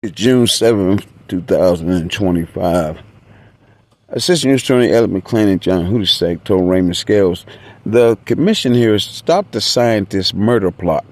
It's June 7th, 2025. Assistant U.S. Attorney Elliot McClain and John Hudusek told Raymond Scales the commission here is to stop the scientist murder plot.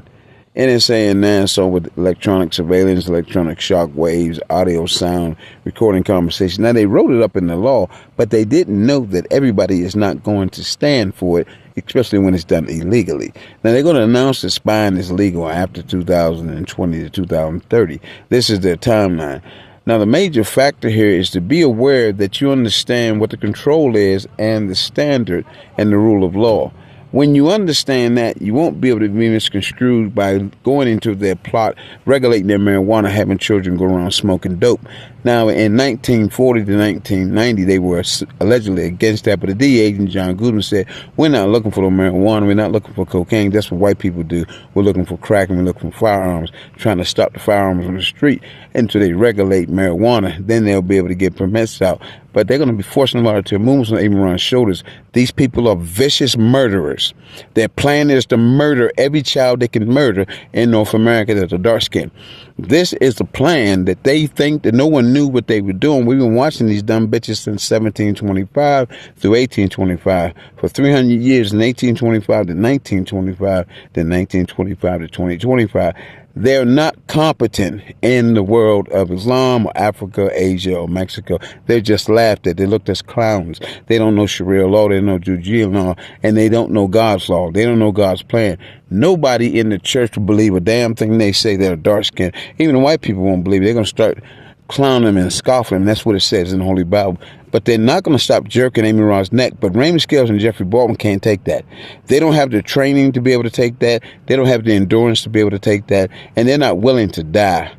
NSA and NASA with electronic surveillance, electronic shock waves, audio, sound, recording conversations. Now, they wrote it up in the law, but they didn't know that everybody is not going to stand for it, especially when it's done illegally. Now, they're going to announce that spying is legal after 2020 to 2030. This is their timeline. Now, the major factor here is to be aware that you understand what the control is and the standard and the rule of law. When you understand that, you won't be able to be misconstrued by going into their plot, regulating their marijuana, having children go around smoking dope. Now, in 1940 to 1990, they were allegedly against that, but the DEA agent, John Goodman, said, we're not looking for the marijuana, we're not looking for cocaine, that's what white people do. We're looking for crack and we're looking for firearms, trying to stop the firearms on the street until they regulate marijuana. Then they'll be able to get permits out. But they're going to be forcing a lot of movements on Abraham shoulders. These people are vicious murderers. Their plan is to murder every child they can murder in North America that's a dark skin. This is the plan that they think that no one knew what they were doing. We've been watching these dumb bitches since 1725 through 1825 for 300 years, in 1825 to 1925, then 1925 to 2025. They're not competent in the world of Islam or Africa, Asia, or Mexico. They're just laughed at. They looked as clowns. They don't know Sharia law. They don't know Judean law. And they don't know God's law. They don't know God's plan. Nobody in the church will believe a damn thing they say. They're dark skinned. Even the white people won't believe it. They're going to start clowning them and scoffing them. That's what it says in the Holy Bible. But they're not going to stop jerking Amy Rod's neck. But Raymond Scales and Jeffrey Baldwin can't take that. They don't have the training to be able to take that. They don't have the endurance to be able to take that. And they're not willing to die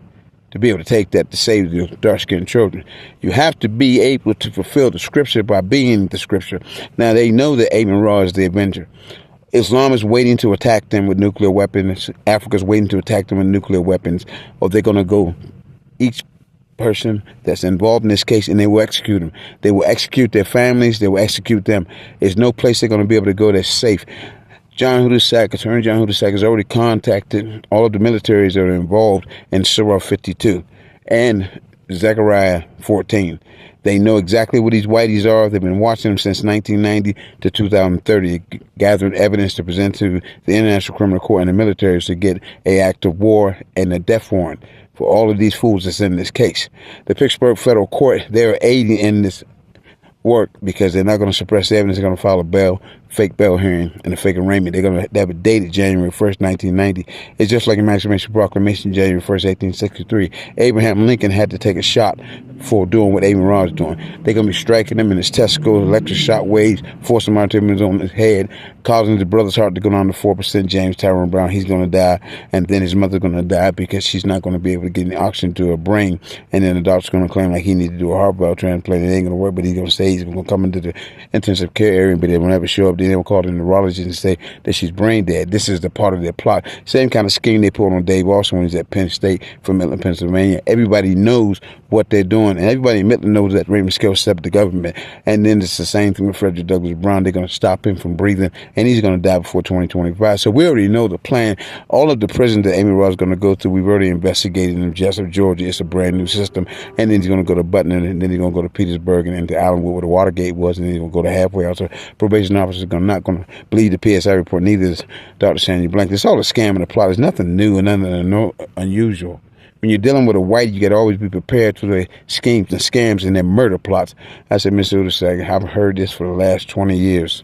to be able to take that to save your dark-skinned children. You have to be able to fulfill the scripture by being the scripture. Now, they know that Amy Rod is the avenger. Islam is waiting to attack them with nuclear weapons. Africa's waiting to attack them with nuclear weapons. Or they're going to go each person that's involved in this case, and they will execute them. They will execute their families. They will execute them. There's no place they're going to be able to go that's safe. Attorney John Hudusek has already contacted all of the militaries that are involved in Surah 52 and Zechariah 14. They know exactly what these whiteys are. They've been watching them since 1990 to 2030, gathering evidence to present to the International Criminal Court and the military to get an act of war and a death warrant for all of these fools that's in this case. The Pittsburgh Federal Court, they're aiding in this work because they're not going to suppress the evidence. They're going to file a fake bail hearing and a fake arraignment. They're going to have it dated January 1st, 1990. It's just like Emancipation Proclamation, January 1st, 1863. Abraham Lincoln had to take a shot for doing what Amy Rod's doing. They're going to be striking him in his testicles, electric shock waves, forcing arteries on his head, causing his brother's heart to go down to 4%. James Tyrone Brown, he's going to die. And then his mother's going to die because she's not going to be able to get any oxygen to her brain. And then the doctor's going to claim like he needs to do a heart valve transplant. It ain't going to work, but he's going to say he's going to come into the intensive care area, but they will never show up. Then they will call the neurologist and say that she's brain dead. This is the part of their plot. Same kind of scheme they pulled on Dave Austin when he's at Penn State from Midland, Pennsylvania. Everybody knows what they're doing, and everybody in Midland knows that Raymond Scales set up the government. And then it's the same thing with Frederick Douglass Brown. They're going to stop him from breathing, and he's going to die before 2025. So we already know the plan. All of the prisons that Amy Rod's going to go to, we've already investigated in Jessup, Georgia. It's a brand new system. And then he's going to go to Butner, and then he's going to go to Petersburg and into Allenwood where the Watergate was, and then he's going to go to halfway house. So probation officers are not going to believe the PSI report. Neither is Dr. Sandy Blank. It's all a scam and a plot. There's nothing new and nothing unusual. When you're dealing with a white, you got to always be prepared for the schemes and scams and their murder plots. I said, Mr. Hudusek, I've heard this for the last 20 years.